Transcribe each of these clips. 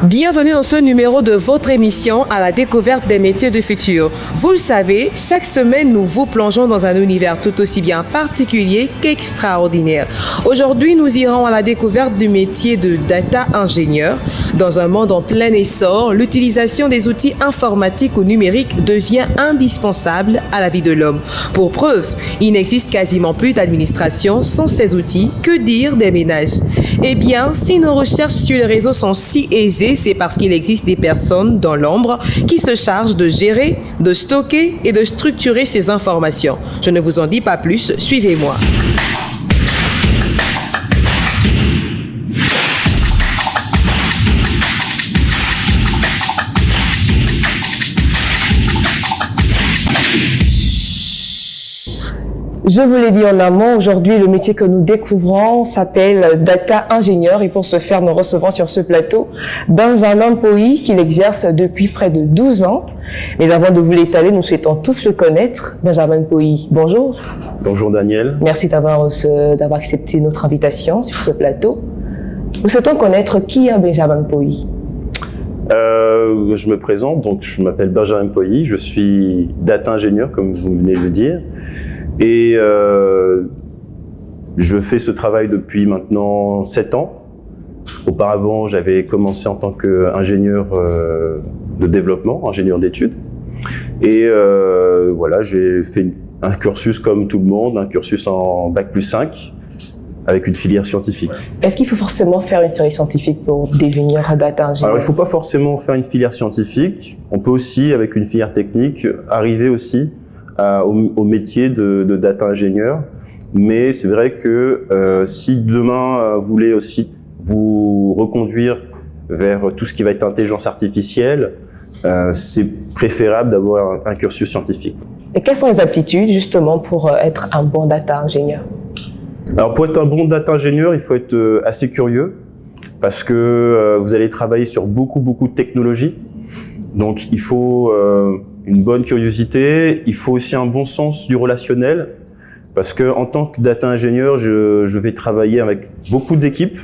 Bienvenue dans ce numéro de votre émission à la découverte des métiers du futur. Vous le savez, chaque semaine, nous vous plongeons dans un univers tout aussi bien particulier qu'extraordinaire. Aujourd'hui, nous irons à la découverte du métier de data ingénieur. Dans un monde en plein essor, l'utilisation des outils informatiques ou numériques devient indispensable à la vie de l'homme. Pour preuve, il n'existe quasiment plus d'administration sans ces outils. Que dire des ménages? Eh bien, si nos recherches sur les réseaux sont si aisées, c'est parce qu'il existe des personnes dans l'ombre qui se chargent de gérer, de stocker et de structurer ces informations. Je ne vous en dis pas plus, suivez-moi. Je vous l'ai dit en amont, aujourd'hui le métier que nous découvrons s'appelle data ingénieur et pour ce faire nous recevons sur ce plateau Benjamin Poyi qui l'exerce depuis près de 12 ans. Mais avant de vous l'étaler, nous souhaitons tous le connaître. Benjamin Poyi, bonjour. Bonjour Daniel. Merci d'avoir accepté notre invitation sur ce plateau. Nous souhaitons connaître qui est Benjamin Poyi. Je me présente, donc je m'appelle Benjamin Poyi, je suis data ingénieur comme vous venez de le dire. Et je fais ce travail depuis maintenant 7 ans. Auparavant, j'avais commencé en tant qu'ingénieur de développement, ingénieur d'études. Et voilà, j'ai fait un cursus comme tout le monde, un cursus en Bac+5, avec une filière scientifique. Est-ce qu'il faut forcément faire une série scientifique pour devenir data ingénieur? Alors, il ne faut pas forcément faire une filière scientifique. On peut aussi, avec une filière technique, arriver aussi au métier de data ingénieur, mais c'est vrai que si demain vous voulez aussi vous reconduire vers tout ce qui va être intelligence artificielle, c'est préférable d'avoir un cursus scientifique. Et quelles sont les aptitudes justement pour être un bon data ingénieur? Alors pour être un bon data ingénieur, il faut être assez curieux parce que vous allez travailler sur beaucoup de technologies, donc il faut une bonne curiosité, il faut aussi un bon sens du relationnel, parce que en tant que data ingénieur, je vais travailler avec beaucoup d'équipes,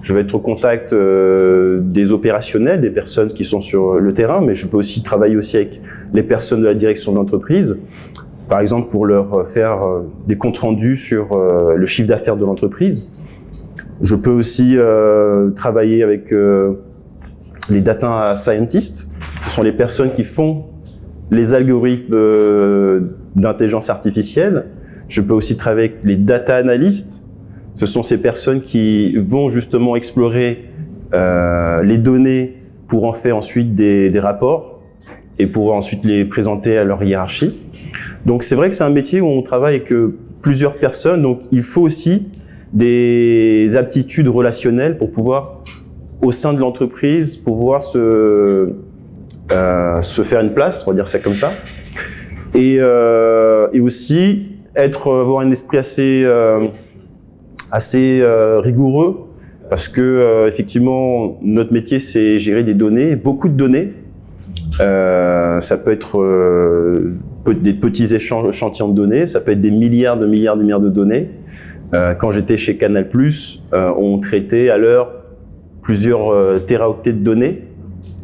je vais être au contact des opérationnels, des personnes qui sont sur le terrain, mais je peux aussi travailler aussi avec les personnes de la direction de l'entreprise, par exemple pour leur faire des comptes rendus sur le chiffre d'affaires de l'entreprise. Je peux aussi travailler avec les data scientists, ce sont les personnes qui font les algorithmes d'intelligence artificielle. Je peux aussi travailler avec les data analysts. Ce sont ces personnes qui vont justement explorer les données pour en faire ensuite des rapports et pour ensuite les présenter à leur hiérarchie. Donc c'est vrai que c'est un métier où on travaille avec plusieurs personnes, donc il faut aussi des aptitudes relationnelles pour pouvoir, au sein de l'entreprise, pouvoir se faire une place, on va dire ça comme ça, et aussi avoir un esprit assez rigoureux, parce que effectivement notre métier c'est gérer des données, beaucoup de données. Ça peut être des petits échantillons de données, ça peut être des milliards de données. Quand j'étais chez Canal+, on traitait à l'heure plusieurs téraoctets de données.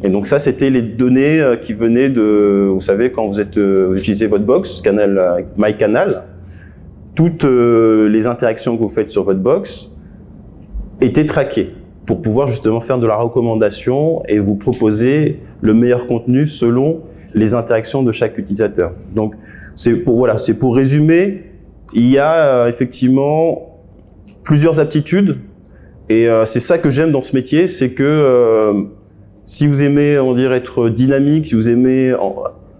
Et donc ça, c'était les données qui venaient de, vous savez, quand vous utilisez votre box, MyCanal, toutes les interactions que vous faites sur votre box étaient traquées pour pouvoir justement faire de la recommandation et vous proposer le meilleur contenu selon les interactions de chaque utilisateur. Donc c'est pour résumer, il y a effectivement plusieurs aptitudes et c'est ça que j'aime dans ce métier, c'est que si vous aimez, on dirait, être dynamique, si vous aimez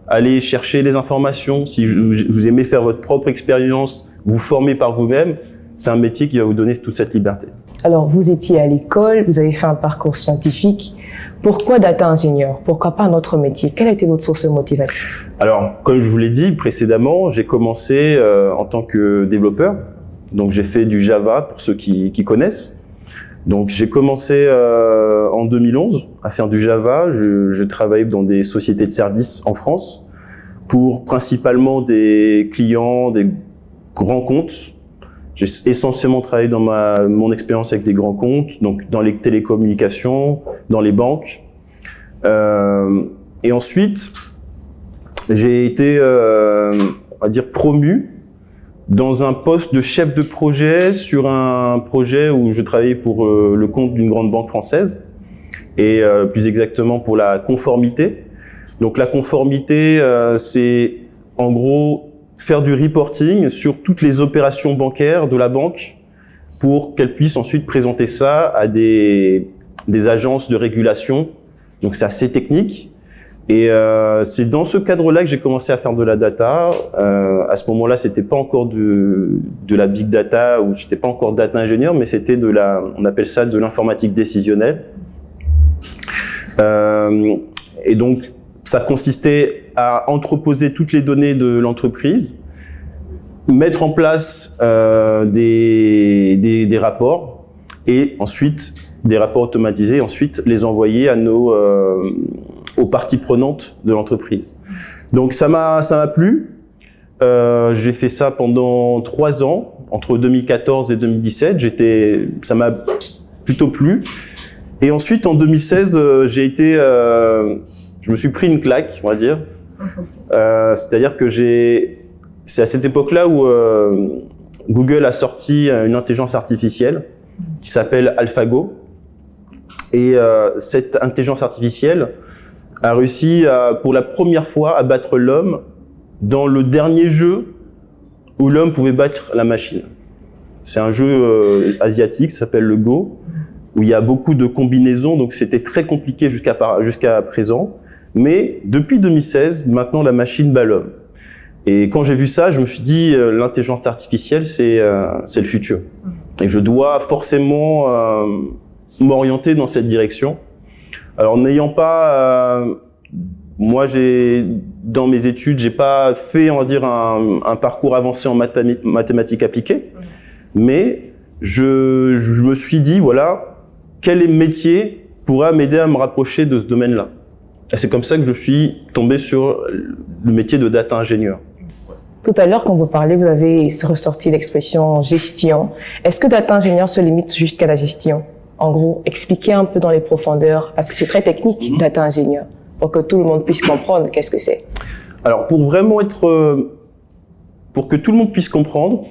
aller chercher les informations, si vous aimez faire votre propre expérience, vous former par vous-même, c'est un métier qui va vous donner toute cette liberté. Alors, vous étiez à l'école, vous avez fait un parcours scientifique. Pourquoi data ingénieur? Pourquoi pas un autre métier? Quelle a été votre source de motivation? Alors, comme je vous l'ai dit précédemment, j'ai commencé en tant que développeur. Donc, j'ai fait du Java pour ceux qui connaissent. Donc j'ai commencé en 2011 à faire du Java. Je travaillais dans des sociétés de services en France pour principalement des clients, des grands comptes. J'ai essentiellement travaillé dans mon expérience avec des grands comptes, donc dans les télécommunications, dans les banques, Et ensuite, j'ai été, on va dire, promu dans un poste de chef de projet sur un projet où je travaillais pour le compte d'une grande banque française, et plus exactement pour la conformité. Donc la conformité, c'est en gros faire du reporting sur toutes les opérations bancaires de la banque pour qu'elle puisse ensuite présenter ça à des agences de régulation. Donc c'est assez technique. Et c'est dans ce cadre-là que j'ai commencé à faire de la data. À ce moment-là, c'était pas encore de la big data, ou j'étais pas encore data ingénieur, mais c'était on appelle ça de l'informatique décisionnelle. Et donc, ça consistait à entreposer toutes les données de l'entreprise, mettre en place des rapports, et ensuite des rapports automatisés, ensuite les envoyer à aux parties prenantes de l'entreprise. Donc ça m'a plu. J'ai fait ça pendant 3 ans, entre 2014 et 2017. Ça m'a plutôt plu. Et ensuite, en 2016, je me suis pris une claque, on va dire. C'est-à-dire que c'est à cette époque-là où Google a sorti une intelligence artificielle qui s'appelle AlphaGo. Et cette intelligence artificielle a réussi pour la première fois à battre l'homme dans le dernier jeu où l'homme pouvait battre la machine. C'est un jeu asiatique, ça s'appelle le Go, où il y a beaucoup de combinaisons, donc c'était très compliqué jusqu'à présent. Mais depuis 2016, maintenant la machine bat l'homme. Et quand j'ai vu ça, je me suis dit, l'intelligence artificielle, c'est le futur. Et je dois forcément m'orienter dans cette direction. Alors, n'ayant pas, moi, dans mes études, j'ai pas fait, on va dire, un parcours avancé en mathématiques appliquées, mais je me suis dit, voilà, quel métier pourra m'aider à me rapprocher de ce domaine-là. Et c'est comme ça que je suis tombé sur le métier de data ingénieur. Tout à l'heure, quand vous parlez, vous avez ressorti l'expression gestion. Est-ce que data ingénieur se limite juste qu'à la gestion? En gros, expliquez un peu dans les profondeurs, parce que c'est très technique, data ingénieur, pour que tout le monde puisse comprendre qu'est-ce que c'est. Alors, pour que tout le monde puisse comprendre,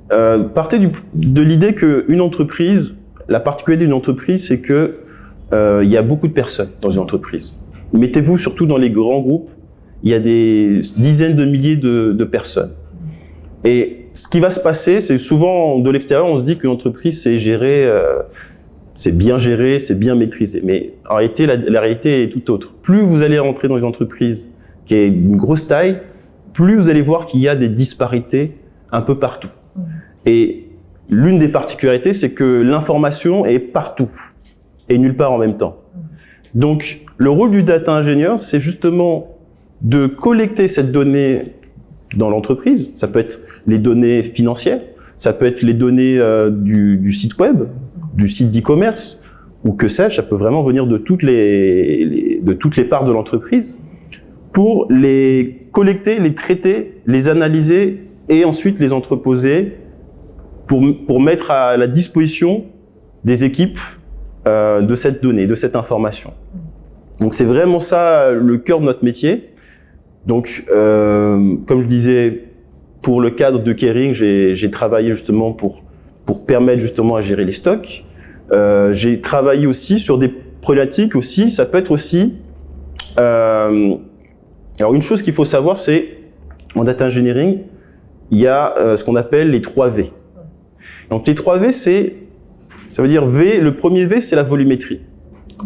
partez de l'idée qu'une entreprise, la particularité d'une entreprise, c'est que il y a beaucoup de personnes dans une entreprise. Mettez-vous surtout dans les grands groupes, il y a des dizaines de milliers de personnes. Et ce qui va se passer, c'est souvent de l'extérieur, on se dit qu'une entreprise, c'est géré, c'est bien géré, c'est bien maîtrisé. Mais en réalité, la réalité est tout autre. Plus vous allez rentrer dans une entreprise qui est d'une grosse taille, plus vous allez voir qu'il y a des disparités un peu partout. Et l'une des particularités, c'est que l'information est partout et nulle part en même temps. Donc, le rôle du data ingénieur, c'est justement de collecter cette donnée dans l'entreprise. Ça peut être les données financières, ça peut être les données du site web, du site d'e-commerce, ou que sais-je, ça peut vraiment venir de toutes les parts de l'entreprise, pour les collecter, les traiter, les analyser et ensuite les entreposer pour mettre à la disposition des équipes de cette donnée, de cette information. Donc c'est vraiment ça le cœur de notre métier. Donc comme je disais, pour le cadre de Kering, j'ai travaillé justement pour permettre justement à gérer les stocks. J'ai travaillé aussi sur des problématiques aussi, ça peut être aussi... alors une chose qu'il faut savoir, c'est en data engineering, il y a ce qu'on appelle les 3 V. Donc les 3 V, ça veut dire V, le premier V, c'est la volumétrie,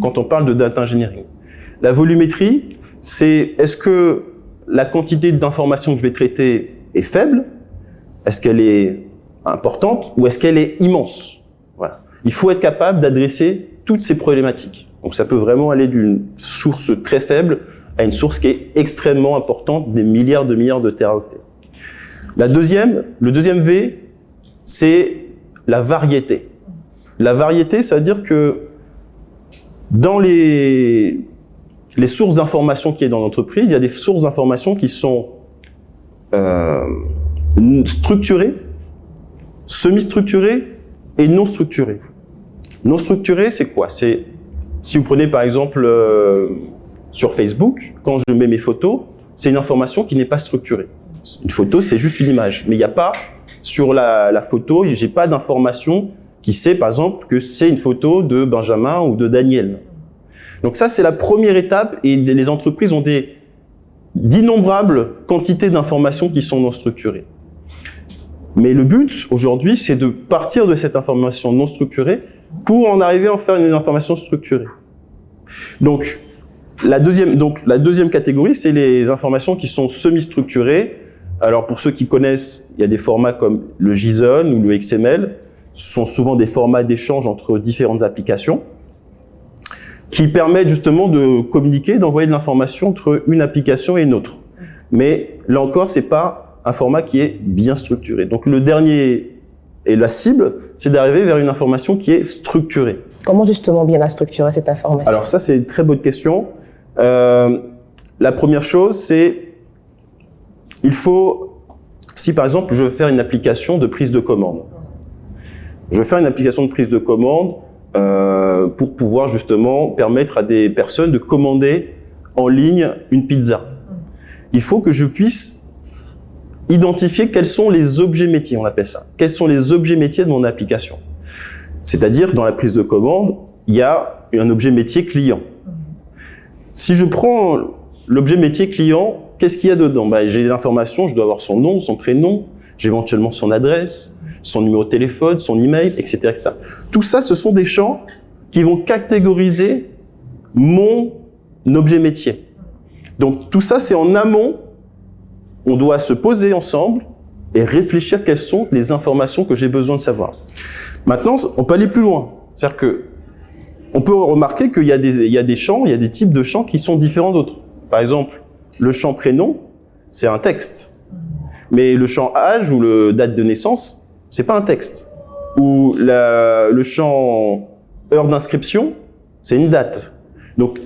quand on parle de data engineering. La volumétrie, c'est est-ce que la quantité d'informations que je vais traiter est faible? Est-ce qu'elle est importante? Ou est-ce qu'elle est immense? Voilà. Il faut être capable d'adresser toutes ces problématiques. Donc ça peut vraiment aller d'une source très faible à une source qui est extrêmement importante, des milliards de téraoctets. Le deuxième V, c'est la variété. La variété, ça veut dire que dans les sources d'informations qui est dans l'entreprise, il y a des sources d'informations qui sont structurées, semi-structurées et non structurées. Non structurées, c'est quoi? C'est Si vous prenez par exemple sur Facebook, quand je mets mes photos, c'est une information qui n'est pas structurée. Une photo, c'est juste une image. Mais il n'y a pas, sur la photo, j'ai pas d'information qui sait par exemple que c'est une photo de Benjamin ou de Daniel. Donc ça, c'est la première étape et les entreprises ont d'innombrables quantités d'informations qui sont non structurées. Mais le but, aujourd'hui, c'est de partir de cette information non structurée pour en arriver à en faire une information structurée. Donc, la deuxième catégorie, c'est les informations qui sont semi-structurées. Alors, pour ceux qui connaissent, il y a des formats comme le JSON ou le XML. Ce sont souvent des formats d'échange entre différentes applications qui permettent justement de communiquer, d'envoyer de l'information entre une application et une autre. Mais là encore, c'est pas un format qui est bien structuré. Donc le dernier et la cible, c'est d'arriver vers une information qui est structurée. Comment justement bien la structurer cette information? Alors ça, c'est une très bonne question. La première chose, c'est il faut, si par exemple je veux faire une application de prise de commande, je veux faire une application de prise de commande pour pouvoir justement permettre à des personnes de commander en ligne une pizza. Il faut que je puisse identifier quels sont les objets métiers, on appelle ça. Quels sont les objets métiers de mon application? C'est-à-dire, dans la prise de commande, il y a un objet métier client. Si je prends l'objet métier client, qu'est-ce qu'il y a dedans? J'ai des informations, je dois avoir son nom, son prénom, j'ai éventuellement son adresse, son numéro de téléphone, son email, etc., etc. Tout ça, ce sont des champs qui vont catégoriser mon objet métier. Donc tout ça, c'est en amont. On doit se poser ensemble et réfléchir quelles sont les informations que j'ai besoin de savoir. Maintenant, on peut aller plus loin. C'est-à-dire que on peut remarquer qu'il y a des champs, il y a des types de champs qui sont différents d'autres. Par exemple, le champ prénom, c'est un texte. Mais le champ âge ou le date de naissance, c'est pas un texte. Ou le champ heure d'inscription, c'est une date. Donc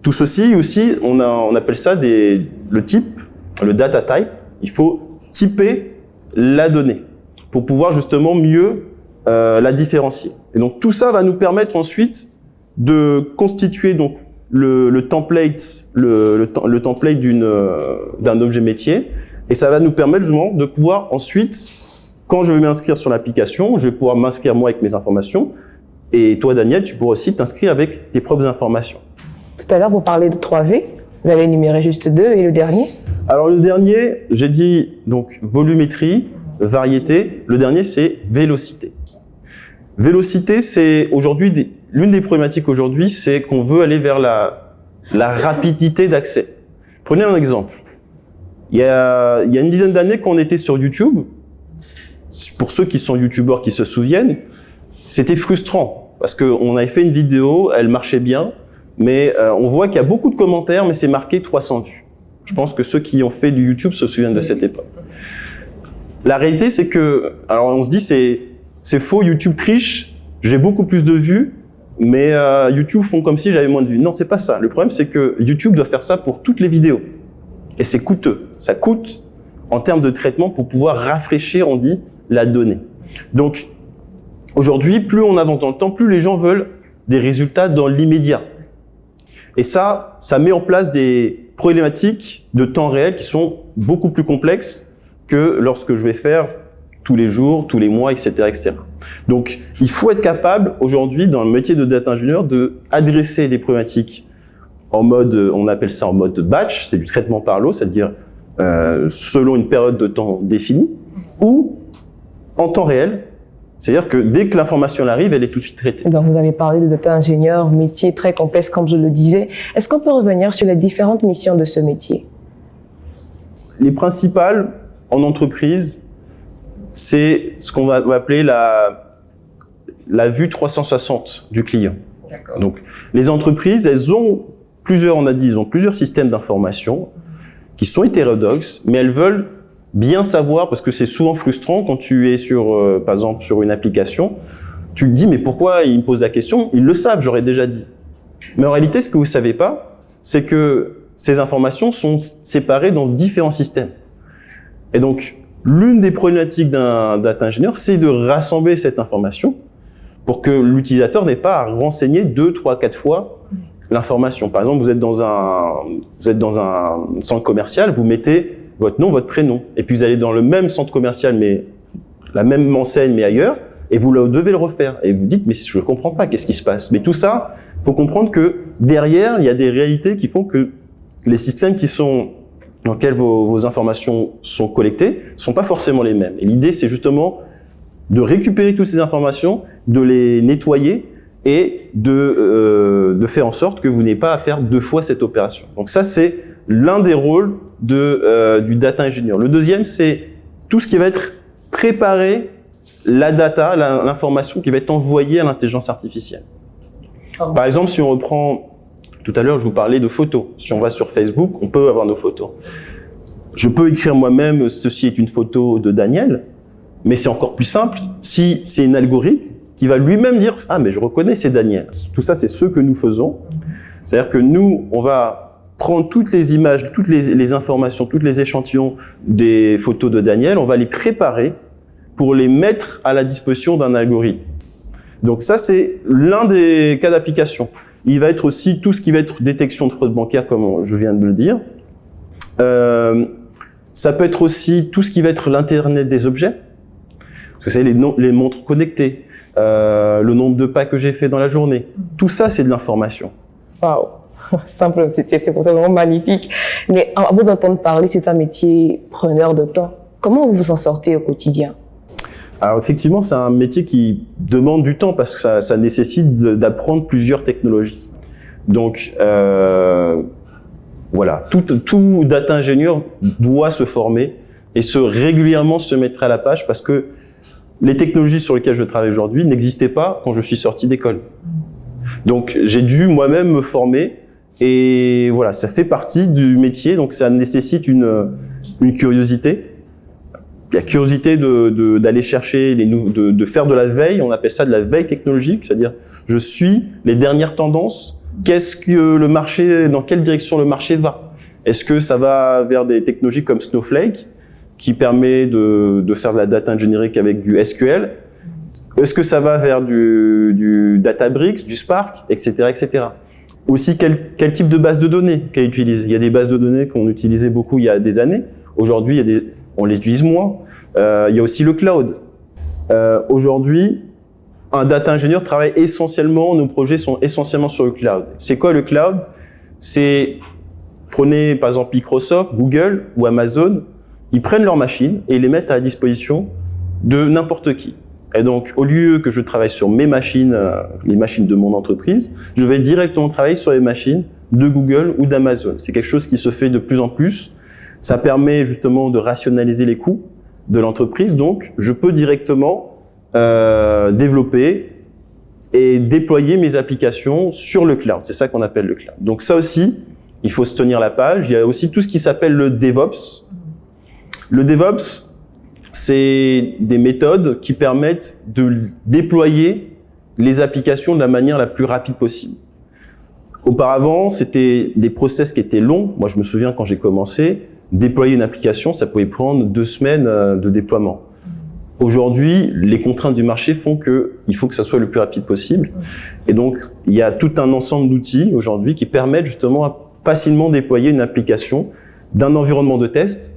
tout ceci aussi, on appelle ça le type, le data type. Il faut typer la donnée pour pouvoir justement mieux la différencier. Et donc tout ça va nous permettre ensuite de constituer donc le template, le template d'un objet métier, et ça va nous permettre justement de pouvoir ensuite, quand je vais m'inscrire sur l'application, je vais pouvoir m'inscrire moi avec mes informations, et toi Daniel, tu pourras aussi t'inscrire avec tes propres informations. Tout à l'heure, vous parlez de 3V, vous avez énuméré juste 2, et le dernier? Alors le dernier, j'ai dit donc volumétrie, variété, le dernier c'est vélocité. Vélocité, c'est aujourd'hui, l'une des problématiques aujourd'hui, c'est qu'on veut aller vers la rapidité d'accès. Prenez un exemple. Il y a une dizaine d'années qu'on était sur YouTube, pour ceux qui sont youtubeurs qui se souviennent, c'était frustrant parce qu'on avait fait une vidéo, elle marchait bien, mais on voit qu'il y a beaucoup de commentaires, mais c'est marqué 300 vues. Je pense que ceux qui ont fait du YouTube se souviennent de cette époque. La réalité, c'est que, alors on se dit c'est faux, YouTube triche, j'ai beaucoup plus de vues, mais YouTube font comme si j'avais moins de vues. Non, c'est pas ça. Le problème, c'est que YouTube doit faire ça pour toutes les vidéos. Et c'est coûteux. Ça coûte en termes de traitement pour pouvoir rafraîchir, on dit, la donnée. Donc, aujourd'hui, plus on avance dans le temps, plus les gens veulent des résultats dans l'immédiat. Et ça met en place des problématiques de temps réel qui sont beaucoup plus complexes que lorsque je vais faire tous les jours, tous les mois, etc., etc. Donc, il faut être capable, aujourd'hui, dans le métier de data ingénieur, de adresser des problématiques en mode, on appelle ça en mode batch, c'est du traitement par lot, c'est-à-dire selon une période de temps définie, ou en temps réel, c'est-à-dire que dès que l'information arrive, elle est tout de suite traitée. Donc, vous avez parlé de data ingénieur, métier très complexe, comme je le disais. Est-ce qu'on peut revenir sur les différentes missions de ce métier? Les principales, en entreprise, c'est ce qu'on va appeler la vue 360 du client. D'accord. Donc, les entreprises, elles ont plusieurs systèmes d'information qui sont hétérodoxes, mais elles veulent bien savoir, parce que c'est souvent frustrant quand tu es par exemple, sur une application, tu te dis, mais pourquoi ils me posent la question? Ils le savent, j'aurais déjà dit. Mais en réalité, ce que vous savez pas, c'est que ces informations sont séparées dans différents systèmes. Et donc, l'une des problématiques d'un data ingénieur, c'est de rassembler cette information pour que l'utilisateur n'ait pas à renseigner 2, 3, 4 fois l'information. Par exemple, vous êtes dans un centre commercial, vous mettez votre nom, votre prénom, et puis vous allez dans le même centre commercial, mais la même enseigne, mais ailleurs, et vous devez le refaire. Et vous dites, mais je ne comprends pas, qu'est-ce qui se passe? Mais tout ça, il faut comprendre que derrière, il y a des réalités qui font que les systèmes dans lesquels vos informations sont collectées sont pas forcément les mêmes. Et l'idée, c'est justement de récupérer toutes ces informations, de les nettoyer et de faire en sorte que vous n'ayez pas à faire 2 fois cette opération. Donc ça, c'est l'un des rôles du data ingénieur. Le deuxième, c'est tout ce qui va être préparé, la data, l'information qui va être envoyée à l'intelligence artificielle. Par exemple, si on reprend, tout à l'heure, je vous parlais de photos. Si on va sur Facebook, on peut avoir nos photos. Je peux écrire moi-même, ceci est une photo de Daniel, mais c'est encore plus simple si c'est un algorithme qui va lui-même dire « Ah, mais je reconnais, c'est Daniel ». Tout ça, c'est ce que nous faisons. C'est-à-dire que nous, on va prendre toutes les images, toutes les informations, tous les échantillons des photos de Daniel, on va les préparer pour les mettre à la disposition d'un algorithme. Donc ça, c'est l'un des cas d'application. Il va être aussi tout ce qui va être détection de fraude bancaire, comme je viens de le dire. Ça peut être aussi tout ce qui va être l'Internet des objets. Parce que c'est les montres connectées, le nombre de pas que j'ai fait dans la journée. Tout ça, c'est de l'information. Waouh, simple, c'est pour ça vraiment magnifique. Mais à vous entendre parler, c'est un métier preneur de temps. Comment vous vous en sortez au quotidien? Alors effectivement, c'est un métier qui demande du temps parce que ça nécessite d'apprendre plusieurs technologies. Donc voilà, tout data ingénieur doit se former et régulièrement se mettre à la page parce que les technologies sur lesquelles je travaille aujourd'hui n'existaient pas quand je suis sorti d'école. Donc j'ai dû moi-même me former et voilà, ça fait partie du métier, donc ça nécessite une curiosité. La curiosité d'aller chercher, de faire de la veille, on appelle ça de la veille technologique, c'est-à-dire je suis les dernières tendances, qu'est-ce que le marché, dans quelle direction le marché va? Est-ce que ça va vers des technologies comme Snowflake, qui permet de faire de la data engineering avec du SQL? Est-ce que ça va vers du Databricks, du Spark, etc., etc. Aussi, quel type de base de données qu'elle utilise? Il y a des bases de données qu'on utilisait beaucoup il y a des années. Aujourd'hui, on les utilise moins. Il y a aussi le cloud. Aujourd'hui, un data ingénieur travaille essentiellement, nos projets sont essentiellement sur le cloud. C'est quoi le cloud? Prenez par exemple Microsoft, Google ou Amazon, ils prennent leurs machines et ils les mettent à la disposition de n'importe qui. Et donc, au lieu que je travaille sur mes machines, les machines de mon entreprise, je vais directement travailler sur les machines de Google ou d'Amazon. C'est quelque chose qui se fait de plus en plus. Ça permet justement de rationaliser les coûts de l'entreprise. Donc, je peux directement développer et déployer mes applications sur le cloud. C'est ça qu'on appelle le cloud. Donc ça aussi, il faut se tenir la page. Il y a aussi tout ce qui s'appelle le DevOps. Le DevOps, c'est des méthodes qui permettent de déployer les applications de la manière la plus rapide possible. Auparavant, c'était des process qui étaient longs. Moi, je me souviens quand j'ai commencé, déployer une application, ça pouvait prendre 2 semaines de déploiement. Aujourd'hui, les contraintes du marché font qu'il faut que ça soit le plus rapide possible. Et donc, il y a tout un ensemble d'outils aujourd'hui qui permettent justement à facilement déployer une application d'un environnement de test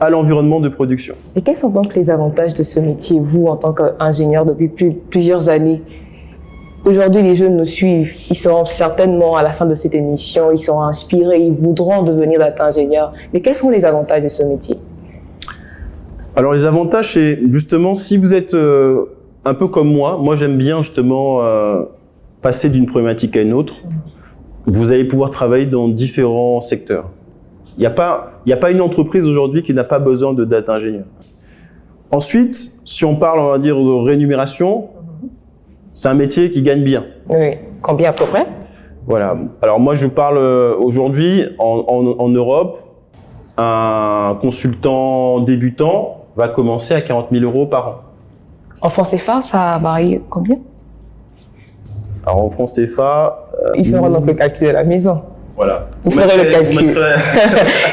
à l'environnement de production. Et quels sont donc les avantages de ce métier, vous, en tant qu'ingénieur depuis plusieurs années? Aujourd'hui, les jeunes nous suivent. Ils seront certainement, à la fin de cette émission, ils seront inspirés, ils voudront devenir data ingénieurs. Mais quels sont les avantages de ce métier? Alors, les avantages, c'est justement, si vous êtes un peu comme moi j'aime bien justement passer d'une problématique à une autre. Vous allez pouvoir travailler dans différents secteurs. Il n'y a pas une entreprise aujourd'hui qui n'a pas besoin de data ingénieur. Ensuite, si on parle, on va dire, de rémunération, c'est un métier qui gagne bien. Oui. Combien à peu près? Voilà. Alors moi, je parle aujourd'hui, en Europe, un consultant débutant va commencer à 40 000 € par an. En francs CFA, ça varie combien? Alors en francs CFA... Ils feront donc le calcul à la maison. Voilà. Ils feront le calcul.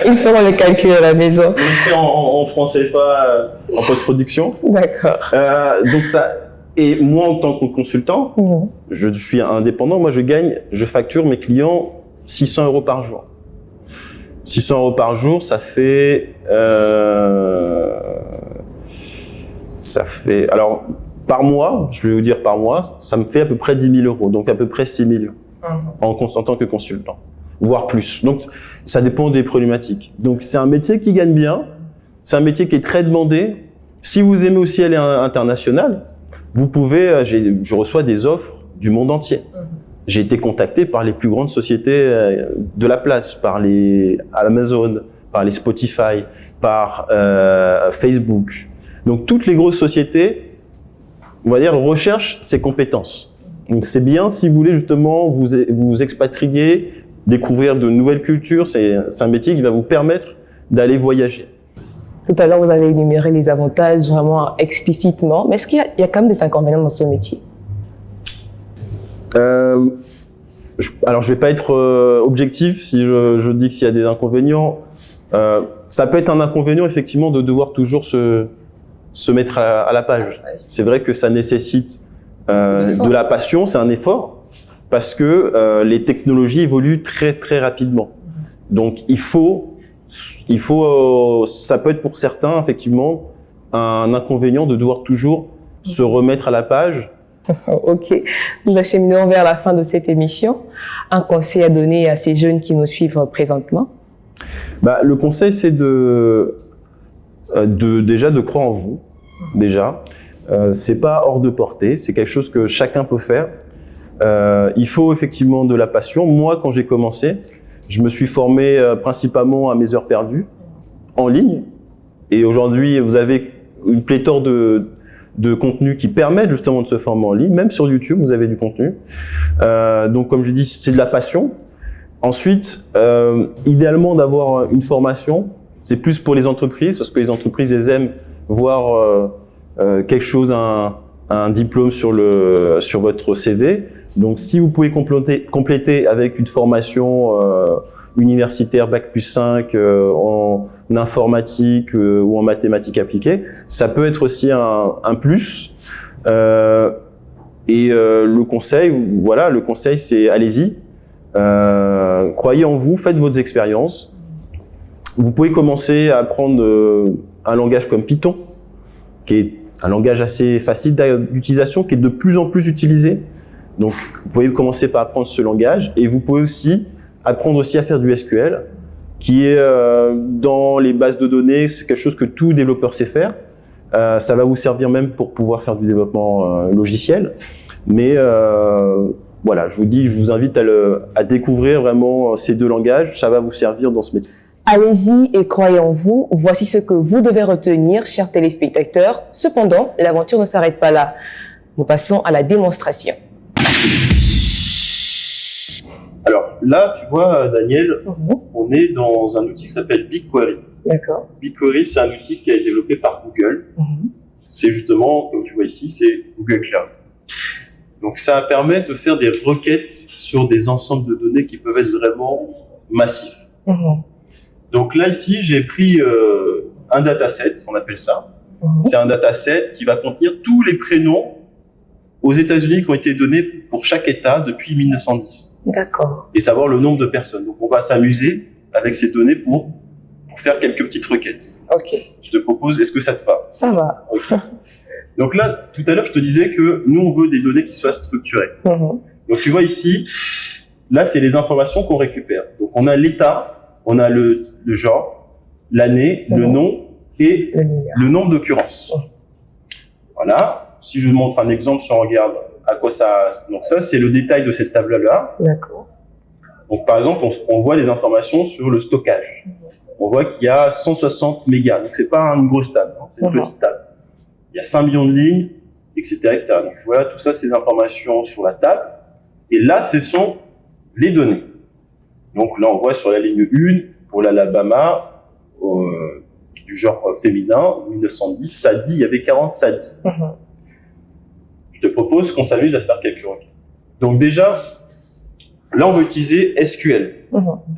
Ils feront le calcul à la maison. On le fait en francs CFA en post-production. D'accord. Donc ça... Et moi, en tant que consultant, je suis indépendant, moi je facture mes clients 600 € par jour. 600 € par jour, ça fait, alors, par mois, je vais vous dire par mois, ça me fait à peu près 10 000 €, donc à peu près 6 000 en tant que consultant, voire plus. Donc, ça dépend des problématiques. Donc, c'est un métier qui gagne bien, c'est un métier qui est très demandé. Si vous aimez aussi aller à l'international, vous pouvez, je reçois des offres du monde entier. J'ai été contacté par les plus grandes sociétés de la place, par les Amazon, par les Spotify, par Facebook. Donc toutes les grosses sociétés, on va dire, recherchent ces compétences. Donc c'est bien si vous voulez justement vous expatrier, découvrir de nouvelles cultures. C'est un métier qui va vous permettre d'aller voyager. Tout à l'heure, vous avez énuméré les avantages vraiment explicitement, mais est-ce qu'il y a quand même des inconvénients dans ce métier? Alors, je vais pas être objectif si je dis qu'il y a des inconvénients. Ça peut être un inconvénient, effectivement, de devoir toujours se mettre à la page. C'est vrai que ça nécessite de la passion, c'est un effort, parce que les technologies évoluent très, très rapidement. Donc, ça peut être pour certains, effectivement, un inconvénient de devoir toujours se remettre à la page. Ok, nous acheminons vers la fin de cette émission. Un conseil à donner à ces jeunes qui nous suivent présentement? Le conseil, c'est déjà de croire en vous. Déjà, c'est pas hors de portée, c'est quelque chose que chacun peut faire. Il faut effectivement de la passion. Moi, quand j'ai commencé, je me suis formé principalement à mes heures perdues en ligne. Et aujourd'hui, vous avez une pléthore de contenus qui permettent justement de se former en ligne. Même sur YouTube, vous avez du contenu. Donc, comme je dis, c'est de la passion. Ensuite, idéalement d'avoir une formation. C'est plus pour les entreprises, parce que les entreprises, elles aiment voir quelque chose, un diplôme sur votre CV. Donc, si vous pouvez compléter avec une formation universitaire Bac+5 en informatique ou en mathématiques appliquées, ça peut être aussi un plus. Le conseil, c'est allez-y, croyez en vous, faites vos expériences. Vous pouvez commencer à apprendre un langage comme Python, qui est un langage assez facile d'utilisation, qui est de plus en plus utilisé. Donc, vous pouvez commencer par apprendre ce langage, et vous pouvez aussi apprendre aussi à faire du SQL, qui est dans les bases de données, c'est quelque chose que tout développeur sait faire. Ça va vous servir même pour pouvoir faire du développement logiciel. Mais voilà, je vous invite à découvrir vraiment ces deux langages. Ça va vous servir dans ce métier. Allez-y et croyez en vous. Voici ce que vous devez retenir, chers téléspectateurs. Cependant, l'aventure ne s'arrête pas là. Nous passons à la démonstration. Alors là, tu vois, Daniel, on est dans un outil qui s'appelle BigQuery. D'accord. BigQuery, c'est un outil qui a été développé par Google. C'est justement, comme tu vois ici, c'est Google Cloud. Donc ça permet de faire des requêtes sur des ensembles de données qui peuvent être vraiment massifs. Donc là, ici, j'ai pris un dataset, on appelle ça. C'est un dataset qui va contenir tous les prénoms aux États-Unis qui ont été donnés pour chaque État depuis 1910. D'accord. Et savoir le nombre de personnes. Donc on va s'amuser avec ces données pour faire quelques petites requêtes. Ok. Je te propose, est-ce que ça te va? Ça va. Ok. Donc là, tout à l'heure, je te disais que nous, on veut des données qui soient structurées. Donc tu vois ici, là, c'est les informations qu'on récupère. Donc on a l'état, on a le genre, l'année, le nom et le nombre d'occurrences. Voilà. Si je montre un exemple, si on regarde à quoi ça... Donc ça, c'est le détail de cette table-là. D'accord. Donc par exemple, on voit les informations sur le stockage. On voit qu'il y a 160 mégas. Donc c'est pas une grosse table, hein, c'est une petite table. Il y a 5 millions de lignes, etc., etc. Donc voilà, tout ça, c'est des informations sur la table. Et là, ce sont les données. Donc là, on voit sur la ligne 1, pour l'Alabama, du genre féminin, 1910, Sadie, il y avait 40 Sadie. Je te propose qu'on s'amuse à faire quelques requêtes. Donc déjà, là, on va utiliser SQL.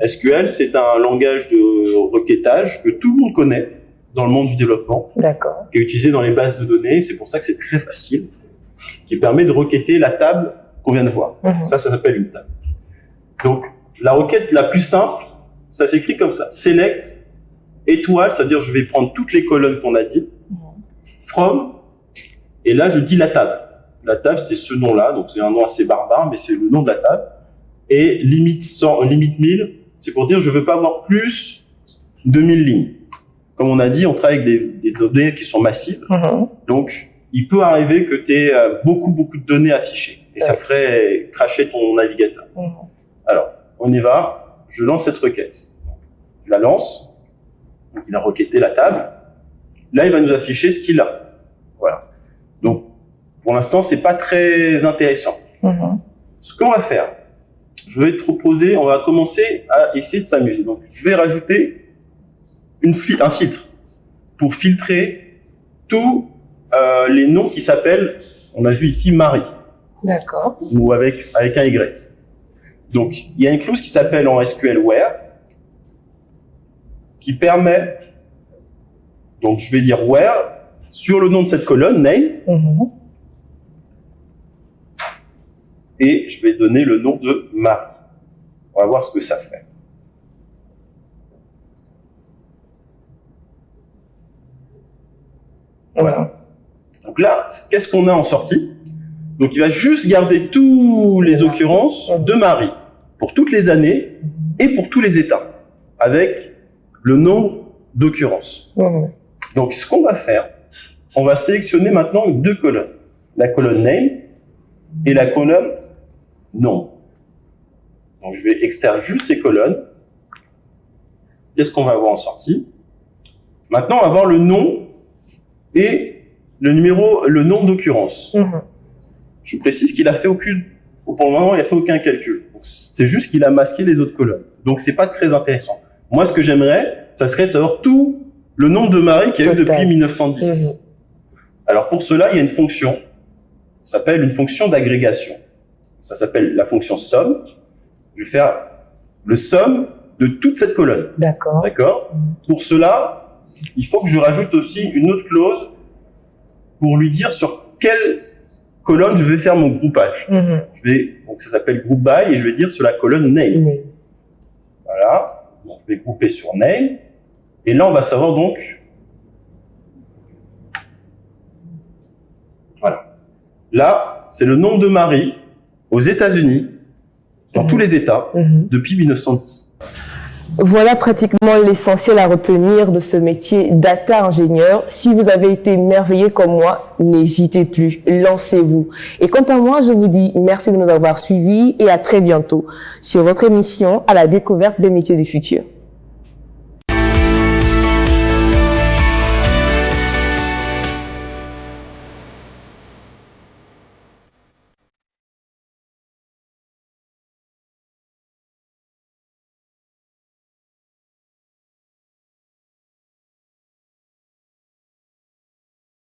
SQL, c'est un langage de requêtage que tout le monde connaît dans le monde du développement. D'accord. Qui est utilisé dans les bases de données. C'est pour ça que c'est très facile. qui permet de requêter la table qu'on vient de voir. Ça s'appelle une table. Donc, la requête la plus simple, ça s'écrit comme ça. Select, étoile, ça veut dire je vais prendre toutes les colonnes qu'on a dit. From, et là je dis la table. La table, c'est ce nom-là, donc c'est un nom assez barbare, mais c'est le nom de la table. Et limite 100, limite 1000, c'est pour dire je veux pas avoir plus de 1000 lignes. Comme on a dit, on travaille avec des données qui sont massives. Donc, il peut arriver que tu aies beaucoup de données affichées. Et ça ferait crasher ton navigateur. Alors, on y va. Je lance cette requête. Je la lance. Donc, il a requêté la table. Là, il va nous afficher ce qu'il a. Voilà. Donc, pour l'instant, c'est pas très intéressant. Ce qu'on va faire, je vais te proposer, on va commencer à essayer de s'amuser. Donc, je vais rajouter un filtre pour filtrer tous les noms qui s'appellent, on a vu ici, Marie. D'accord. Ou avec un Y. Donc, il y a une clause qui s'appelle en SQL where, qui permet, donc je vais dire where, sur le nom de cette colonne, name, et je vais donner le nom de Marie. On va voir ce que ça fait. Voilà. Donc là, qu'est-ce qu'on a en sortie? Donc il va juste garder toutes les occurrences de Marie, pour toutes les années et pour tous les états, avec le nombre d'occurrences. Donc ce qu'on va faire, on va sélectionner maintenant deux colonnes. La colonne name et la colonne nom. Donc je vais extraire juste ces colonnes. Qu'est-ce qu'on va avoir en sortie? Maintenant, on va avoir le nom et le numéro, le nombre d'occurrences. Je précise qu'il a fait pour le moment, il a fait aucun calcul. C'est juste qu'il a masqué les autres colonnes. Donc c'est pas très intéressant. Moi, ce que j'aimerais, ça serait de savoir tout le nombre de Marie qu'il y a eu depuis 1910. Alors pour cela, il y a une fonction, ça s'appelle une fonction d'agrégation. Ça s'appelle la fonction sum. Je vais faire le sum de toute cette colonne. D'accord. D'accord. Pour cela, il faut que je rajoute aussi une autre clause pour lui dire sur quelle colonne je vais faire mon groupage. Donc ça s'appelle group by et je vais dire sur la colonne name. Voilà. Donc je vais grouper sur name. Et là, on va savoir donc. Voilà. Là, c'est le nombre de Marie aux États-Unis, dans tous les États, depuis 1910. Voilà pratiquement l'essentiel à retenir de ce métier data ingénieur. Si vous avez été émerveillé comme moi, n'hésitez plus, lancez-vous. Et quant à moi, je vous dis merci de nous avoir suivis et à très bientôt sur votre émission à la découverte des métiers du futur.